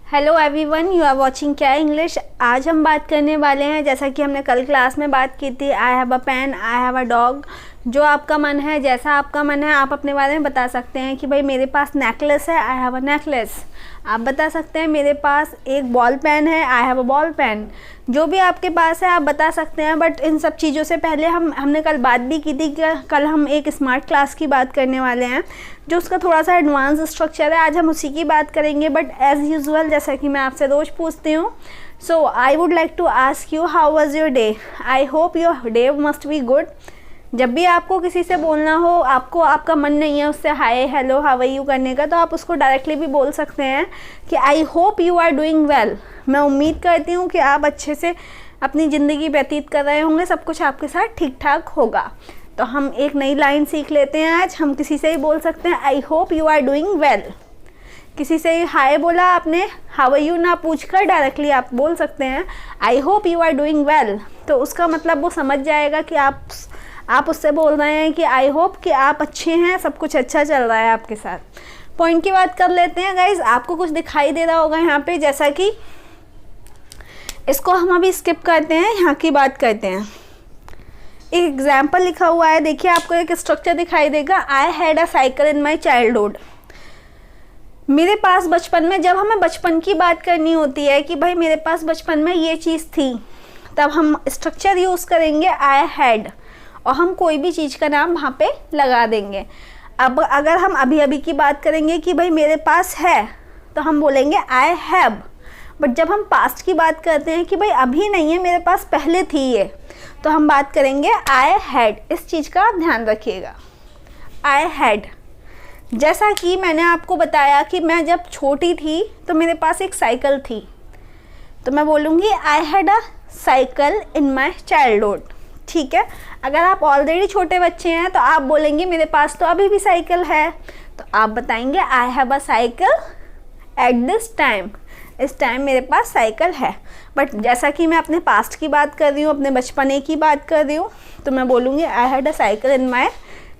Hello everyone, you are watching क्या English. आज हम बात करने वाले हैं, जैसा कि हमने कल क्लास में बात की थी, I have a pen, I have a dog. जो आपका मन है, जैसा आपका मन है, आप अपने बारे में बता सकते हैं कि भाई मेरे पास नेकलेस है, आई हैव अ नेकलेस। आप बता सकते हैं मेरे पास एक बॉल पेन है, I have a ball pen. जो भी आपके पास है आप बता सकते हैं। बट इन सब चीज़ों से पहले हमने कल बात भी की थी कि कल हम एक स्मार्ट क्लास की बात करने वाले हैं, जो उसका थोड़ा सा एडवांस स्ट्रक्चर है। आज हम उसी की बात करेंगे। बट एज़ यूजुअल, जैसा कि मैं आपसे रोज़ पूछती हूँ, so I would like to ask you, how was your day. I hope your day must be good. जब भी आपको किसी से बोलना हो, आपको आपका मन नहीं है उससे hi hello how are you करने का, तो आप उसको डायरेक्टली भी बोल सकते हैं कि I hope you are doing well. मैं उम्मीद करती हूँ कि आप अच्छे से अपनी ज़िंदगी व्यतीत कर रहे होंगे, सब कुछ आपके साथ ठीक ठाक होगा। तो हम एक नई लाइन सीख लेते हैं आज। हम किसी से ही बोल सकते हैं I hope you are doing well. किसी से हाय बोला आपने, हाउ आर यू ना पूछकर डायरेक्टली आप बोल सकते हैं I hope you are doing well. तो उसका मतलब वो समझ जाएगा कि आप उससे बोल रहे हैं कि आई होप कि आप अच्छे हैं, सब कुछ अच्छा चल रहा है आपके साथ। पॉइंट की बात कर लेते हैं गाइज। आपको कुछ दिखाई दे रहा होगा यहाँ पे, जैसा कि इसको हम अभी स्किप करते हैं, यहाँ की बात करते हैं। एक एग्जाम्पल लिखा हुआ है, देखिए आपको एक स्ट्रक्चर दिखाई देगा। आई had a cycle in my childhood. मेरे पास बचपन में, जब हमें बचपन की बात करनी होती है कि भाई मेरे पास बचपन में ये चीज़ थी, तब हम स्ट्रक्चर यूज़ करेंगे आई हैड, और हम कोई भी चीज़ का नाम वहाँ पे लगा देंगे। अब अगर हम अभी अभी की बात करेंगे कि भाई मेरे पास है, तो हम बोलेंगे आई हैव। बट जब हम पास्ट की बात करते हैं कि भाई अभी नहीं है मेरे पास, पहले थी ये, तो हम बात करेंगे आई हैड। इस चीज़ का आप ध्यान रखिएगा, आई हैड। जैसा कि मैंने आपको बताया कि मैं जब छोटी थी तो मेरे पास एक साइकिल थी, तो मैं बोलूँगी आई had a cycle in my childhood. ठीक है। अगर आप ऑलरेडी छोटे बच्चे हैं तो आप बोलेंगे मेरे पास तो अभी भी साइकिल है, तो आप बताएंगे आई have a cycle at this time. इस टाइम मेरे पास साइकिल है। बट जैसा कि मैं अपने पास्ट की बात कर रही हूँ, अपने बचपने की बात कर रही हूँ, तो मैं बोलूँगी आई had a cycle in my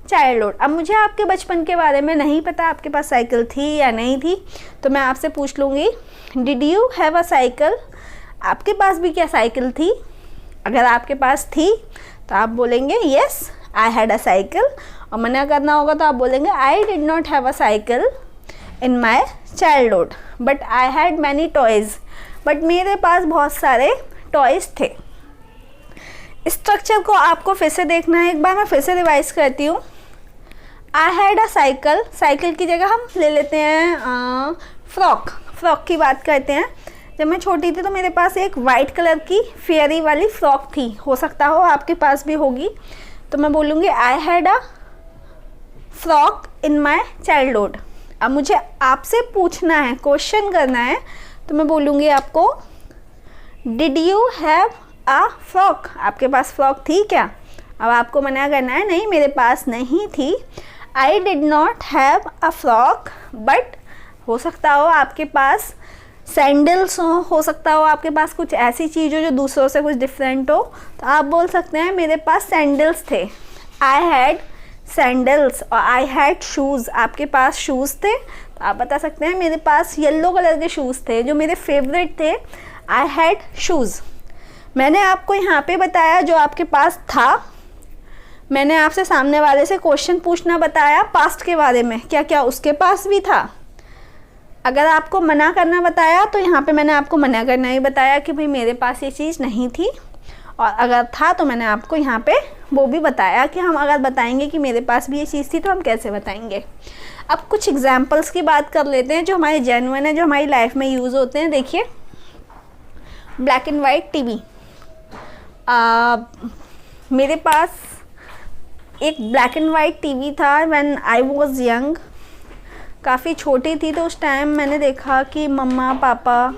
childhood. अब मुझे आपके बचपन के बारे में नहीं पता, आपके पास साइकिल थी या नहीं थी, तो मैं आपसे पूछ लूँगी did you have a cycle. आपके पास भी क्या साइकिल थी? अगर आपके पास थी तो आप बोलेंगे yes I had a cycle, और मना करना होगा तो आप बोलेंगे आई did not have a cycle in my childhood but I had many toys. But मेरे पास बहुत सारे टॉयज़ थे। स्ट्रक्चर को आपको फिर से देखना है, एक बार मैं फिर से रिवाइज करती हूँ। आई हैड अ साइकिल, साइकिल की जगह हम ले लेते हैं फ्रॉक की बात करते हैं। जब मैं छोटी थी तो मेरे पास एक वाइट कलर की फेयरी वाली फ्रॉक थी, हो सकता हो आपके पास भी होगी, तो मैं बोलूँगी आई had a frock in my childhood. अब मुझे आपसे पूछना है, क्वेश्चन करना है, तो मैं बोलूँगी आपको did you have a frock. आपके पास फ्रॉक थी क्या? अब आपको मना करना है नहीं मेरे पास नहीं थी। आई did not have a frock, but हो सकता हो आपके पास सैंडल्स हो सकता हो आपके पास कुछ ऐसी चीज़ हो जो दूसरों से कुछ डिफरेंट हो, तो आप बोल सकते हैं मेरे पास सैंडल्स थे। I had sandals. और आई हैड शूज़, आपके पास शूज़ थे, तो आप बता सकते हैं मेरे पास येलो कलर के शूज़ थे जो मेरे फेवरेट थे। I had shoes. मैंने आपको यहाँ पे बताया जो आपके पास था। मैंने आपसे सामने वाले से क्वेश्चन पूछना बताया पास्ट के बारे में, क्या क्या उसके पास भी था। अगर आपको मना करना बताया तो यहाँ पे मैंने आपको मना करना ही बताया कि भाई मेरे पास ये चीज़ नहीं थी, और अगर था तो मैंने आपको यहाँ पे वो भी बताया कि हम अगर बताएंगे कि मेरे पास भी ये चीज़ थी तो हम कैसे बताएंगे। अब कुछ एग्जाम्पल्स की बात कर लेते हैं जो हमारे जेन्युइन है, जो हमारी लाइफ में यूज़ होते हैं। देखिए, ब्लैक एंड वाइट टीवी। मेरे पास एक ब्लैक एंड वाइट टीवी था व्हेन आई वाज यंग। काफ़ी छोटी थी तो उस टाइम मैंने देखा कि मम्मा पापा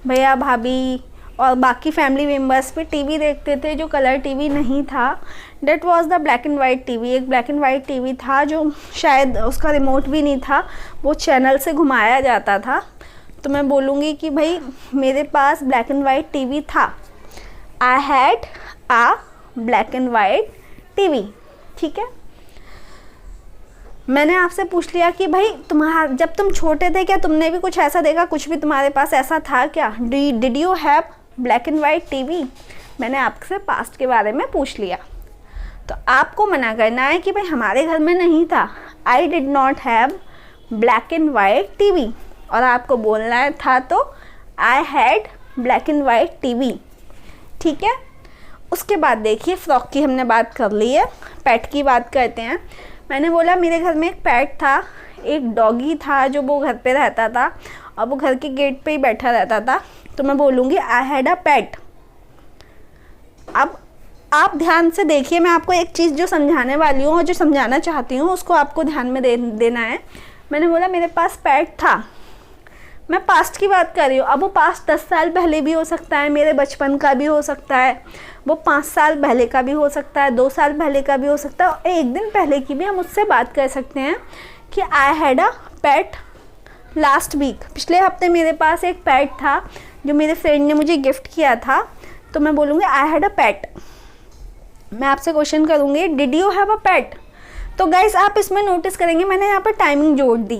भैया भाभी और बाकी फैमिली मेम्बर्स पे टीवी देखते थे जो कलर टीवी नहीं था। That was the black and white TV. एक ब्लैक एंड वाइट टीवी था जो शायद उसका रिमोट भी नहीं था, वो चैनल से घुमाया जाता था। तो मैं बोलूँगी कि भाई मेरे पास ब्लैक एंड वाइट टीवी था। I had a black and white TV. ठीक है। मैंने आपसे पूछ लिया कि भाई तुम्हारा जब तुम छोटे थे क्या तुमने भी कुछ ऐसा देखा, कुछ भी तुम्हारे पास ऐसा था क्या? Did you have black and white TV? मैंने आपसे पास्ट के बारे में पूछ लिया। तो आपको मना करना है कि भाई हमारे घर में नहीं था, I did not have black and white TV. और आपको बोलना है था तो I had black and white TV. ठीक है। उसके बाद देखिए, फ्रॉक की हमने बात कर ली है, पेट की बात करते हैं। मैंने बोला मेरे घर में एक पेट था, एक डॉगी था जो वो घर पे रहता था और वो घर के गेट पे ही बैठा रहता था। तो मैं बोलूँगी आई हैड अ पेट। अब आप ध्यान से देखिए, मैं आपको एक चीज़ जो समझाने वाली हूँ और जो समझाना चाहती हूँ उसको आपको ध्यान में देना है। मैंने बोला मेरे पास पेट था, मैं पास्ट की बात कर रही हूँ। अब वो पास्ट 10 साल पहले भी हो सकता है, मेरे बचपन का भी हो सकता है, वो 5 साल पहले का भी हो सकता है, 2 साल पहले का भी हो सकता है, और एक दिन पहले की भी हम उससे बात कर सकते हैं कि I had a pet last week. पिछले हफ्ते मेरे पास एक पेट था जो मेरे फ्रेंड ने मुझे गिफ्ट किया था। तो मैं बोलूँगी आई हैड अ पेट। मैं आपसे क्वेश्चन करूँगी डिड यू हैव अ पेट? तो गाइस आप इसमें नोटिस करेंगे मैंने यहाँ पर टाइमिंग जोड़ दी।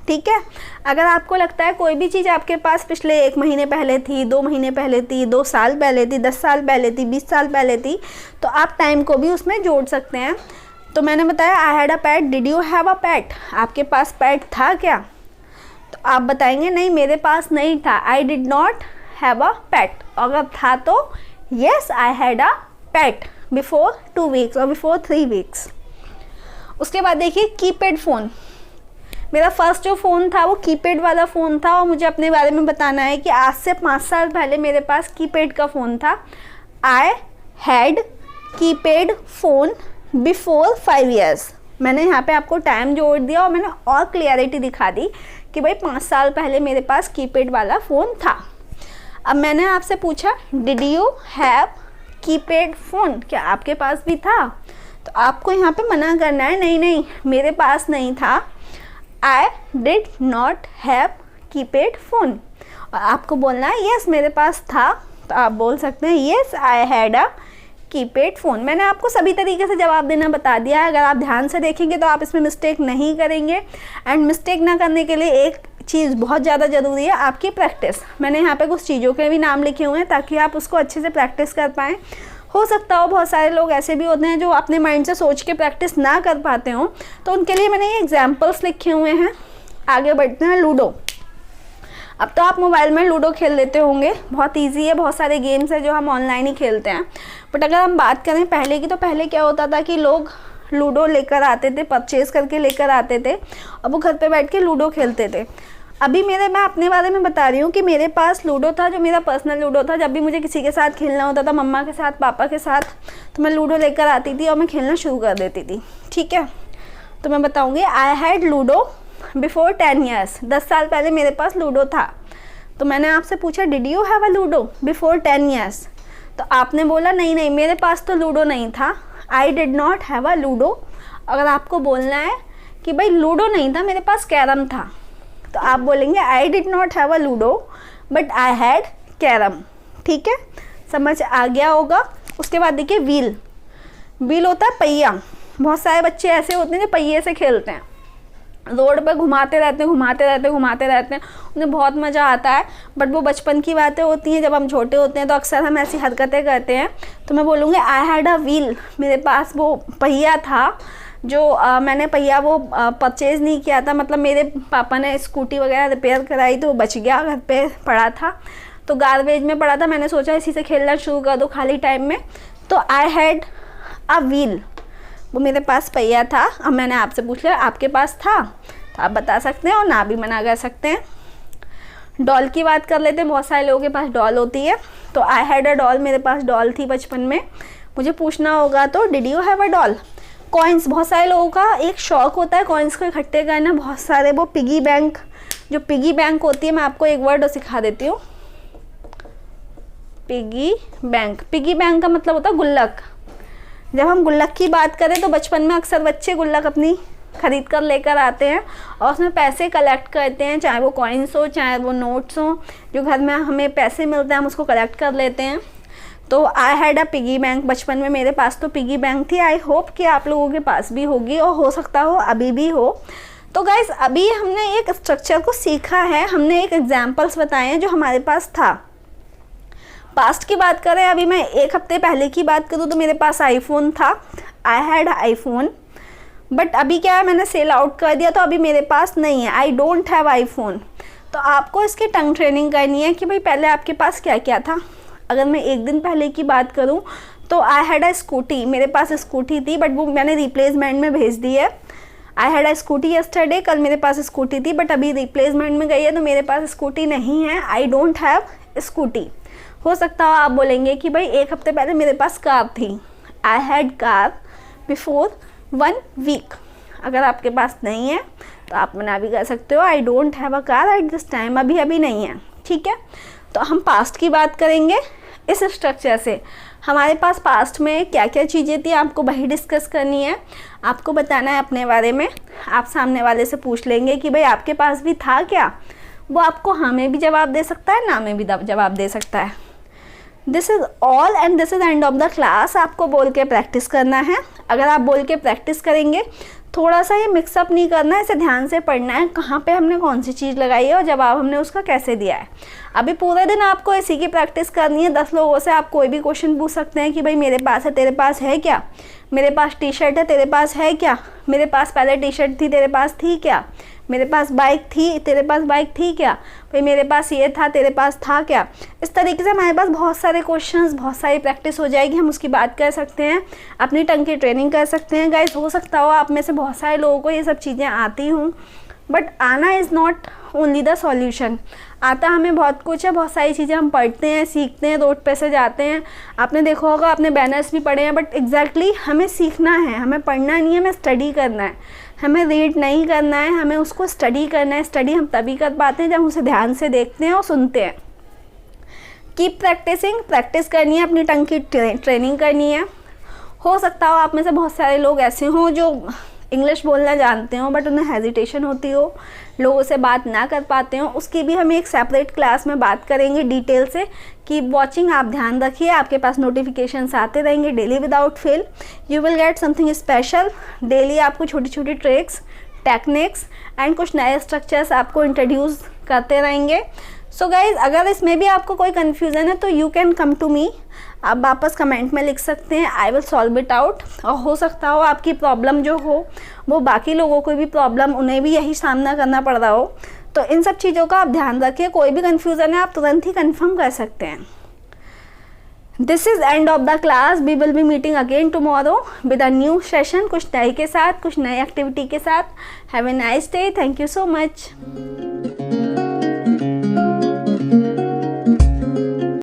ठीक है। अगर आपको लगता है कोई भी चीज़ आपके पास पिछले 1 महीने पहले थी, 2 महीने पहले थी, 2 साल पहले थी, 10 साल पहले थी, 20 साल पहले थी, तो आप टाइम को भी उसमें जोड़ सकते हैं। तो मैंने बताया I had a pet, did you have a pet? आपके पास पेट था क्या? तो आप बताएंगे नहीं मेरे पास नहीं था, I did not have a pet. अगर था तो yes I had a pet before 2 weeks और बिफोर 3 वीक्स। उसके बाद देखिए कीपैड फ़ोन। मेरा फर्स्ट जो फ़ोन था वो कीपैड वाला फ़ोन था और मुझे अपने बारे में बताना है कि आज से 5 साल पहले मेरे पास कीपैड का फ़ोन था। I had keypad phone before 5 years. मैंने यहाँ पे आपको टाइम जोड़ दिया और मैंने और क्लियरिटी दिखा दी कि भाई 5 साल पहले मेरे पास कीपैड वाला फ़ोन था। अब मैंने आपसे पूछा did you have keypad phone? क्या आपके पास भी था? तो आपको यहाँ पे मना करना है नहीं नहीं मेरे पास नहीं था, I did not have keypad phone. और आपको बोलना है यस मेरे पास था। तो आप बोल सकते हैं yes I had a keypad phone. मैंने आपको सभी तरीके से जवाब देना बता दिया है। अगर आप ध्यान से देखेंगे तो आप इसमें मिस्टेक नहीं करेंगे। एंड मिस्टेक ना करने के लिए एक चीज़ बहुत ज़्यादा ज़रूरी है, आपकी प्रैक्टिस। मैंने यहाँ पे कुछ चीज़ों के भी नाम लिखे हुए हैं ताकि आप उसको अच्छे से प्रैक्टिस कर पाएँ। हो सकता हो बहुत सारे लोग ऐसे भी होते हैं जो अपने माइंड से सोच के प्रैक्टिस ना कर पाते हों, तो उनके लिए मैंने ये एग्जाम्पल्स लिखे हुए हैं। आगे बढ़ते हैं लूडो। अब तो आप मोबाइल में लूडो खेल लेते होंगे, बहुत इजी है, बहुत सारे गेम्स हैं जो हम ऑनलाइन ही खेलते हैं। बट अगर हम बात करें पहले की, तो पहले क्या होता था कि लोग लूडो लेकर आते थे, परचेज़ करके लेकर आते थे और वो घर पे बैठ के लूडो खेलते थे। अभी मैं अपने बारे में बता रही हूँ कि मेरे पास लूडो था जो मेरा पर्सनल लूडो था। जब भी मुझे किसी के साथ खेलना होता था, मम्मा के साथ, पापा के साथ, तो मैं लूडो लेकर आती थी और मैं खेलना शुरू कर देती थी। ठीक है। तो मैं बताऊँगी I had ludo before 10 years. 10 साल पहले मेरे पास लूडो था। तो मैंने आपसे पूछा did you have a ludo before 10 years? तो आपने बोला नहीं नहीं मेरे पास तो लूडो नहीं था, I did not have a ludo. अगर आपको बोलना है कि भाई लूडो नहीं था, मेरे पास कैरम था, तो आप बोलेंगे आई did not have a ludo but I had carrom. ठीक है, समझ आ गया होगा। उसके बाद देखिए व्हील। व्हील होता है पहिया। बहुत सारे बच्चे ऐसे होते हैं जो पहिए से खेलते हैं, रोड पर घुमाते रहते हैं, उन्हें बहुत मज़ा आता है। बट वो बचपन की बातें होती हैं, जब हम छोटे होते हैं तो अक्सर हम ऐसी हरकतें करते हैं। तो मैं बोलूँगी आई हैड अ व्हील। मेरे पास वो पहिया था जो मैंने पहिया वो परचेज़ नहीं किया था, मतलब मेरे पापा ने स्कूटी वगैरह रिपेयर कराई तो वो बच गया, घर पे पड़ा था, तो गार्बेज में पड़ा था। मैंने सोचा इसी से खेलना शुरू कर दो खाली टाइम में। तो आई हैड अ व्हील, वो मेरे पास पहिया था। अब मैंने आपसे पूछ लिया आपके पास था, तो आप बता सकते हैं और ना भी मना कर सकते हैं। डॉल की बात कर लेते हैं। बहुत सारे लोगों के पास डॉल होती है। तो आई हैड अ डॉल, मेरे पास डॉल थी बचपन में। मुझे पूछना होगा तो did you have a doll? Coins, बहुत सारे लोगों का एक शौक़ होता है कॉइन्स को इकट्ठे करना। बहुत सारे वो पिगी बैंक, जो पिगी बैंक होती है, मैं आपको एक वर्ड सिखा देती हूँ। Piggy bank. पिगी बैंक का मतलब होता है गुल्लक। जब हम गुल्लक की बात करें तो बचपन में अक्सर बच्चे गुल्लक अपनी खरीद कर लेकर आते हैं और उसमें पैसे कलेक्ट करते हैं, चाहे वो कॉइन्स हो चाहे वो नोट्स हो। जो घर में हमें पैसे मिलते हैं हम उसको कलेक्ट कर लेते हैं। तो आई हैड अ पिगी बैंक, बचपन में मेरे पास तो पिगी बैंक थी। आई होप कि आप लोगों के पास भी होगी और हो सकता हो अभी भी हो। तो गाइज अभी हमने एक स्ट्रक्चर को सीखा है, हमने एक एग्जाम्पल्स बताए हैं जो हमारे पास था। पास्ट की बात करें, अभी मैं 1 हफ्ते पहले की बात करूँ तो मेरे पास आईफोन था, आई हैड आईफोन। बट अभी क्या है, मैंने सेल आउट कर दिया तो अभी मेरे पास नहीं है, आई डोंट हैव आईफोन। तो आपको इसकी टंग ट्रेनिंग करनी है कि भाई पहले आपके पास क्या क्या था। अगर मैं 1 दिन पहले की बात करूं तो आई हैड अ स्कूटी, मेरे पास स्कूटी थी बट वो मैंने रिप्लेसमेंट में भेज दी है। आई हैड अ स्कूटी यस्टरडे, कल मेरे पास स्कूटी थी बट अभी रिप्लेसमेंट में गई है तो मेरे पास स्कूटी नहीं है, आई डोंट हैव स्कूटी। हो सकता हो आप बोलेंगे कि भाई 1 हफ्ते पहले मेरे पास कार थी, I had car before 1 week. अगर आपके पास नहीं है तो आप मना भी कर सकते हो, I don't have a car at this time, अभी नहीं है, ठीक है। तो हम पास्ट की बात करेंगे इस स्ट्रक्चर से। हमारे पास पास्ट में क्या क्या चीज़ें थी आपको वही डिस्कस करनी है, आपको बताना है अपने बारे में। आप सामने वाले से पूछ लेंगे कि भाई आपके पास भी था क्या, वो आपको हाँ में भी जवाब दे सकता है, ना में भी जवाब दे सकता है। This is all and this is end of the class. आपको बोल के प्रैक्टिस करना है। अगर आप बोल के प्रैक्टिस करेंगे, थोड़ा सा ये मिक्सअप नहीं करना है, इसे ध्यान से पढ़ना है, कहाँ पे हमने कौन सी चीज़ लगाई है और जवाब हमने उसका कैसे दिया है। अभी पूरे दिन आपको इसी की प्रैक्टिस करनी है। 10 लोगों से आप कोई भी क्वेश्चन पूछ सकते हैं कि भाई मेरे पास है, तेरे पास है क्या, मेरे पास टी शर्ट है, तेरे पास है क्या, मेरे पास पहले टी शर्ट थी, तेरे पास थी क्या, मेरे पास बाइक थी, तेरे पास बाइक थी क्या, भाई मेरे पास ये था, तेरे पास था क्या। इस तरीके से हमारे पास बहुत सारे क्वेश्चंस, बहुत सारी प्रैक्टिस हो जाएगी, हम उसकी बात कर सकते हैं, अपनी टंग की ट्रेनिंग कर सकते हैं। गाइस हो सकता हो आप में से बहुत सारे लोगों को ये सब चीज़ें आती हूँ, बट आना is not only the solution. आता हमें बहुत कुछ है, बहुत सारी चीज़ें हम पढ़ते हैं, सीखते हैं, रोड पे से जाते हैं। आपने देखा होगा, आपने बैनर्स भी पढ़े हैं, बट एग्जैक्टली हमें सीखना है, हमें पढ़ना नहीं है, हमें स्टडी करना है। हमें रीड नहीं करना है, हमें उसको स्टडी करना है। स्टडी हम तभी कर पाते हैं जब हम उसे ध्यान से देखते हैं और सुनते हैं। कीप प्रैक्टिसिंग, प्रैक्टिस करनी है, अपनी टंग की ट्रेनिंग करनी है। हो सकता हो आप में से बहुत सारे लोग ऐसे हों जो इंग्लिश बोलना जानते हो बट उन्हें हेजिटेशन होती हो, लोगों से बात ना कर पाते हो। उसकी भी हम एक सेपरेट क्लास में बात करेंगे डिटेल से। कीप वॉचिंग, आप ध्यान रखिए, आपके पास नोटिफिकेशंस आते रहेंगे daily without fail. You will get something special. Daily आपको छोटी छोटी ट्रिक्स, टेक्निक्स एंड कुछ नए स्ट्रक्चर्स आपको इंट्रोड्यूस करते रहेंगे। सो गाइज अगर इसमें भी आपको कोई कन्फ्यूज़न है तो you can come to me, आप वापस कमेंट में लिख सकते हैं, I will solve it out. और हो सकता हो आपकी प्रॉब्लम जो हो वो बाकी लोगों को भी प्रॉब्लम, उन्हें भी यही सामना करना पड़ रहा हो। तो इन सब चीज़ों का आप ध्यान रखिए, कोई भी कन्फ्यूज़न है आप तुरंत ही कन्फर्म कर सकते हैं। This is end of the class. We will be meeting again tomorrow with a new session, कुछ नए के साथ, कुछ नए एक्टिविटी के साथ। Have a nice day, thank you so much.